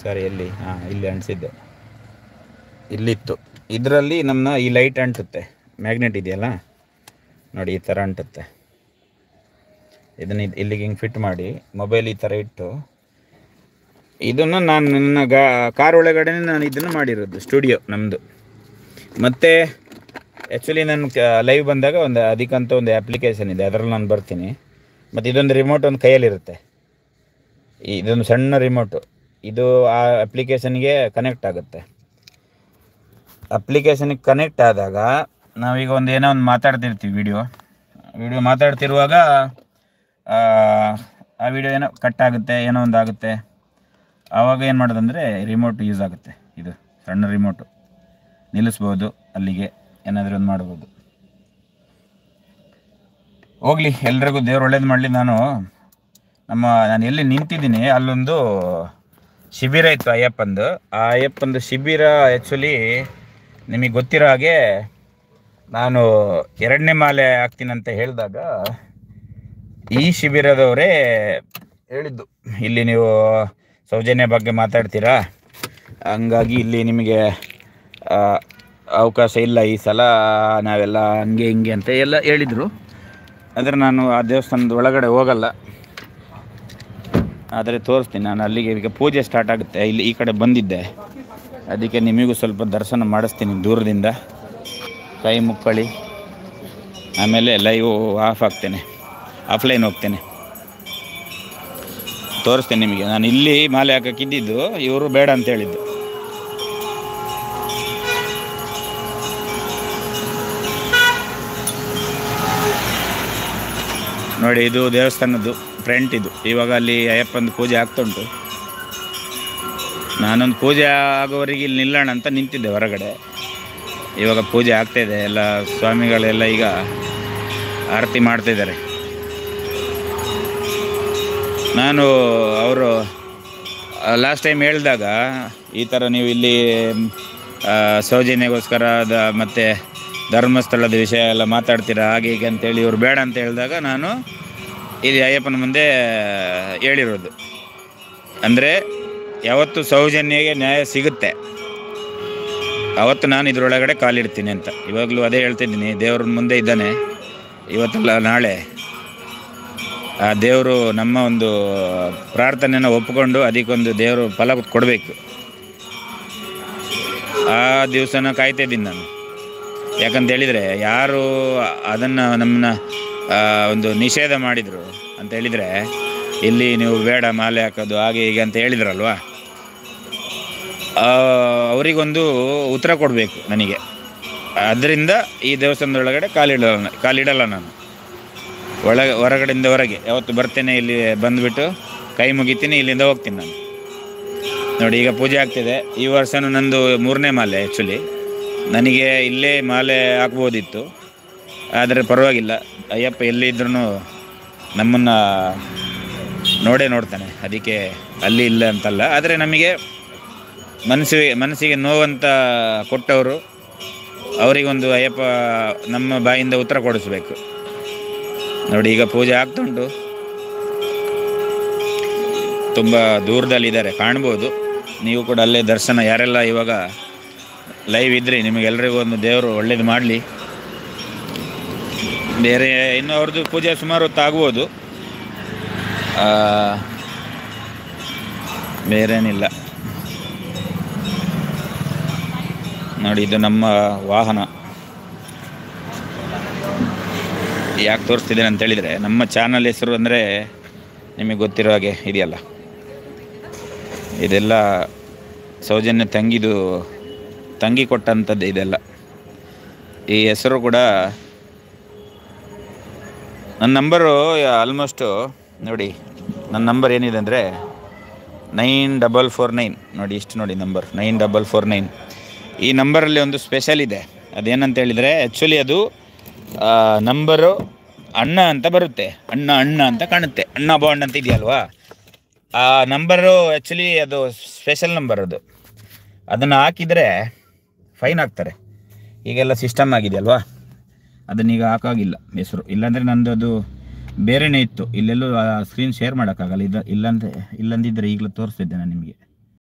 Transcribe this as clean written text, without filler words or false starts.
ಸರಿ, ಎಲ್ಲಿ? ಹಾಂ, ಇಲ್ಲಿ ಅಂಟಿಸಿದ್ದೆ. ಇಲ್ಲಿತ್ತು. ಇದರಲ್ಲಿ ನಮ್ಮ ಈ ಲೈಟ್ ಅಂಟುತ್ತೆ, ಮ್ಯಾಗ್ನೆಟ್ ಇದೆಯಲ್ಲ ನೋಡಿ, ಈ ಥರ ಅಂಟುತ್ತೆ. ಇದನ್ನು ಇಲ್ಲಿಗೆ ಹಿಂಗೆ ಫಿಟ್ ಮಾಡಿ ಮೊಬೈಲ್ ಈ ಥರ ಇಟ್ಟು, ಇದನ್ನು ನಾನು ನನ್ನ ಕಾರ್ ಒಳಗಡೆ ನಾನು ಇದನ್ನು ಮಾಡಿರೋದು, ಸ್ಟುಡಿಯೋ ನಮ್ಮದು. ಮತ್ತು ಆ್ಯಕ್ಚುಲಿ ನಾನು ಲೈವ್ ಬಂದಾಗ ಅದಕ್ಕಂತ ಒಂದು ಅಪ್ಲಿಕೇಶನ್ ಇದೆ, ಅದರಲ್ಲಿ ನಾನು ಬರ್ತೀನಿ. ಮತ್ತು ಇದೊಂದು ರಿಮೋಟ್ ಒಂದು ಕೈಯಲ್ಲಿರುತ್ತೆ, ಇದೊಂದು ಸಣ್ಣ ರಿಮೋಟು. ಇದು ಆ ಅಪ್ಲಿಕೇಶನ್ಗೆ ಕನೆಕ್ಟ್ ಆಗುತ್ತೆ. ಅಪ್ಲಿಕೇಶನ್ಗೆ ಕನೆಕ್ಟ್ ಆದಾಗ ನಾವೀಗ ಏನೋ ಒಂದು ಮಾತಾಡ್ತಿರ್ತೀವಿ, ವಿಡಿಯೋ ಮಾತಾಡ್ತಿರುವಾಗ ಆ ವಿಡಿಯೋ ಏನೋ ಕಟ್ ಆಗುತ್ತೆ, ಏನೋ ಒಂದು ಆಗುತ್ತೆ. ಆವಾಗ ಏನು ಮಾಡೋದಂದರೆ ರಿಮೋಟ್ ಯೂಸ್ ಆಗುತ್ತೆ. ಇದು ಸಣ್ಣ ರಿಮೋಟು, ನಿಲ್ಲಿಸ್ಬೋದು, ಅಲ್ಲಿಗೆ ಏನಾದರೂ ಒಂದು ಮಾಡ್ಬೋದು. ಹೋಗಲಿ, ಎಲ್ರಿಗೂ ದೇವ್ರು ಒಳ್ಳೇದು ಮಾಡಲಿ. ನಾನು ಎಲ್ಲಿ ನಿಂತಿದ್ದೀನಿ ಅಲ್ಲೊಂದು ಶಿಬಿರ ಇತ್ತು ಅಯ್ಯಪ್ಪಂದು. ಆ ಅಯ್ಯಪ್ಪಂದು ಶಿಬಿರ ಆ್ಯಕ್ಚುಲಿ ನಿಮಗೆ ಗೊತ್ತಿರೋ ಹಾಗೆ, ನಾನು 2ನೇ ಮಾಲೆ ಹಾಕ್ತೀನಂತ ಹೇಳಿದಾಗ ಈ ಶಿಬಿರದವರೇ ಹೇಳಿದ್ದು, ಇಲ್ಲಿ ನೀವು ಸೌಜನ್ಯ ಬಗ್ಗೆ ಮಾತಾಡ್ತೀರಾ, ಹಂಗಾಗಿ ಇಲ್ಲಿ ನಿಮಗೆ ಅವಕಾಶ ಇಲ್ಲ ಈ ಸಲ, ನಾವೆಲ್ಲ ಹಂಗೆ ಹಿಂಗೆ ಅಂತ ಎಲ್ಲ ಹೇಳಿದರು. ಆದರೆ ನಾನು ಆ ದೇವಸ್ಥಾನದ ಒಳಗಡೆ ಹೋಗಲ್ಲ, ಆದರೆ ತೋರಿಸ್ತೀನಿ. ನಾನು ಅಲ್ಲಿಗೆ ಈಗ ಪೂಜೆ ಸ್ಟಾರ್ಟ್ ಆಗುತ್ತೆ, ಇಲ್ಲಿ ಈ ಕಡೆ ಬಂದಿದ್ದೆ, ಅದಕ್ಕೆ ನಿಮಗೂ ಸ್ವಲ್ಪ ದರ್ಶನ ಮಾಡಿಸ್ತೀನಿ ದೂರದಿಂದ. ಕೈ ಮುಕ್ಕಳಿ, ಆಮೇಲೆ ಲೈವ್ ಆಫ್ಲೈನ್ ಹೋಗ್ತೇನೆ, ತೋರಿಸ್ತೇನೆ ನಿಮಗೆ. ನಾನು ಇಲ್ಲಿ ಮಾಲೆ ಹಾಕೋಕ್ಕಿದ್ದು, ಇವರು ಬೇಡ ಅಂತ ಹೇಳಿದ್ದು. ನೋಡಿ, ಇದು ದೇವಸ್ಥಾನದ್ದು ಫ್ರಂಟ್. ಇದು ಇವಾಗ ಅಲ್ಲಿ ಅಯ್ಯಪ್ಪಂದು ಪೂಜೆ ಆಗ್ತುಂಟು. ನಾನೊಂದು ಪೂಜೆ ಆಗೋವರೆಗೆ ಇಲ್ಲಿ ನಿಲ್ಲೋಣ ಅಂತ ನಿಂತಿದ್ದೆ ಹೊರಗಡೆ. ಇವಾಗ ಪೂಜೆ ಆಗ್ತಾಯಿದೆ, ಎಲ್ಲ ಸ್ವಾಮಿಗಳೆಲ್ಲ ಈಗ ಆರತಿ ಮಾಡ್ತಾಯಿದ್ದಾರೆ. ಅವರು ಲಾಸ್ಟ್ ಟೈಮ್ ಹೇಳಿದಾಗ ಈ ಥರ ನೀವು ಇಲ್ಲಿ ಸೌಜನ್ಯಗೋಸ್ಕರ ಮತ್ತು ಧರ್ಮಸ್ಥಳದ ವಿಷಯ ಎಲ್ಲ ಮಾತಾಡ್ತೀರಾ, ಹಾಗೆ ಹೀಗೆ ಅಂತೇಳಿ ಇವರು ಬೇಡ ಅಂತ ಹೇಳಿದಾಗ ನಾನು ಇದು ಅಯ್ಯಪ್ಪನ ಮುಂದೆ ಹೇಳಿರೋದು. ಅಂದರೆ ಯಾವತ್ತು ಸೌಜನ್ಯಗೆ ನ್ಯಾಯ ಸಿಗುತ್ತೆ ಅವತ್ತು ನಾನು ಇದರೊಳಗಡೆ ಕಾಲಿಡ್ತೀನಿ ಅಂತ. ಇವಾಗಲೂ ಅದೇ ಹೇಳ್ತಿದ್ದೀನಿ, ದೇವ್ರ ಮುಂದೆ ಇದ್ದಾನೆ, ಇವತ್ತಲ್ಲ ನಾಳೆ ಆ ದೇವರು ನಮ್ಮ ಒಂದು ಪ್ರಾರ್ಥನೆಯನ್ನು ಒಪ್ಪಿಕೊಂಡು ಅದಕ್ಕೊಂದು ದೇವರು ಫಲ ಕೊಡಬೇಕು. ಆ ದಿವಸನ ಕಾಯ್ತಾಯಿದ್ದೀನಿ ನಾನು. ಯಾಕಂತೇಳಿದರೆ ಯಾರು ಅದನ್ನು ನಮ್ಮನ್ನ ಒಂದು ನಿಷೇಧ ಮಾಡಿದರು ಅಂತ ಹೇಳಿದರೆ, ಇಲ್ಲಿ ನೀವು ಬೇಡ ಮಾಲೆ ಹಾಕೋದು ಹಾಗೆ ಹೀಗೆ ಅಂತ ಹೇಳಿದ್ರಲ್ವ, ಅವರಿಗೊಂದು ಉತ್ತರ ಕೊಡಬೇಕು ನನಗೆ. ಅದರಿಂದ ಈ ದೇವಸ್ಥಾನದೊಳಗಡೆ ಕಾಲಿಡಲ್ಲ ನಾನು. ಹೊರಗಡೆಯಿಂದ ಹೊರಗೆ ಯಾವತ್ತು ಬರ್ತೇನೆ, ಇಲ್ಲಿ ಬಂದುಬಿಟ್ಟು ಕೈ ಮುಗಿತೀನಿ, ಇಲ್ಲಿಂದ ಹೋಗ್ತೀನಿ ನಾನು. ನೋಡಿ, ಈಗ ಪೂಜೆ ಆಗ್ತಿದೆ. ಈ ವರ್ಷವೂ ನಂದು 3ನೇ ಮಾಲೆ. ಆ್ಯಕ್ಚುಲಿ ನನಗೆ ಇಲ್ಲೇ ಮಾಲೆ ಹಾಕ್ಬೋದಿತ್ತು, ಆದರೆ ಪರವಾಗಿಲ್ಲ, ಅಯ್ಯಪ್ಪ ಎಲ್ಲಿದ್ರೂ ನಮ್ಮನ್ನು ನೋಡ್ತಾನೆ. ಅದಕ್ಕೆ ಅಲ್ಲಿ ಇಲ್ಲ ಅಂತಲ್ಲ, ಆದರೆ ನಮಗೆ ಮನಸ್ಸಿಗೆ ನೋವಂತ ಕೊಟ್ಟವರು, ಅವರಿಗೊಂದು ಅಯ್ಯಪ್ಪ ನಮ್ಮ ಬಾಯಿಂದ ಉತ್ತರ ಕೊಡಿಸ್ಬೇಕು. ನೋಡಿ, ಈಗ ಪೂಜೆ ಆಗ್ತುಂಟು. ತುಂಬ ದೂರದಲ್ಲಿದ್ದಾರೆ, ಕಾಣ್ಬೋದು. ನೀವು ಕೂಡ ಅಲ್ಲೇ ದರ್ಶನ, ಯಾರೆಲ್ಲ ಇವಾಗ ಲೈವ್ ಇದ್ರಿ, ನಿಮಗೆಲ್ಲರಿಗೂ ಒಂದು ದೇವರು ಒಳ್ಳೇದು ಮಾಡಲಿ. ಬೇರೆ ಇನ್ನು ಅವ್ರದ್ದು ಪೂಜೆ ಸುಮಾರು ಹೊತ್ತು ಆಗ್ಬೋದು, ಬೇರೇನಿಲ್ಲ. ನೋಡಿ, ಇದು ನಮ್ಮ ವಾಹನ. ಯಾಕೆ ತೋರಿಸ್ತಿದ್ದೇನೆ ಅಂತೇಳಿದರೆ, ನಮ್ಮ ಚಾನಲ್ ಹೆಸರು ಅಂದರೆ ನಿಮಗೆ ಗೊತ್ತಿರೋ ಹಾಗೆ ಇದೆಯಲ್ಲ, ಇದೆಲ್ಲ ಸೌಜನ್ಯ ತಂಗಿ ಕೊಟ್ಟಂಥದ್ದು ಇದೆಲ್ಲ. ಈ ಹೆಸರು ಕೂಡ ನನ್ನ ನಂಬರು ಆಲ್ಮೋಸ್ಟು ನೋಡಿ, ನನ್ನ ನಂಬರ್ ಏನಿದೆ ಅಂದರೆ 9449. ನೋಡಿ, ಇಷ್ಟು ನೋಡಿ ನಂಬರ್ 9449. ಈ ನಂಬರಲ್ಲಿ ಒಂದು ಸ್ಪೆಷಲ್ ಇದೆ. ಅದೇನಂತ ಹೇಳಿದರೆ, ಆ್ಯಕ್ಚುಲಿ ಅದು ನಂಬರು ಅಣ್ಣ ಅಂತ ಬರುತ್ತೆ, ಅಣ್ಣ ಅಂತ ಕಾಣುತ್ತೆ, ಅಣ್ಣ ಬಾಂಡ್ ಅಂತ ಇದೆಯಲ್ವಾ, ಆ ನಂಬರು ಆ್ಯಕ್ಚುಲಿ ಅದು ಸ್ಪೆಷಲ್ ನಂಬರ್. ಅದನ್ನು ಹಾಕಿದರೆ ಫೈನ್ ಹಾಕ್ತಾರೆ. ಈಗೆಲ್ಲ ಸಿಸ್ಟಮ್ ಆಗಿದೆಯಲ್ವಾ, ಅದನ್ನೀಗ ಹಾಕಾಗಿಲ್ಲ ಹೆಸರು. ಇಲ್ಲಾಂದರೆ ನಂದು ಅದು ಬೇರೆಯೇ ಇತ್ತು. ಇಲ್ಲೆಲ್ಲೂ ಸ್ಕ್ರೀನ್ ಶೇರ್ ಮಾಡೋಕ್ಕಾಗಲ್ಲ. ಇಲ್ಲಂದಿದ್ದರೆ ಈಗಲೂ ತೋರಿಸ್ತಿದ್ದೆ ನಾನು ನಿಮಗೆ.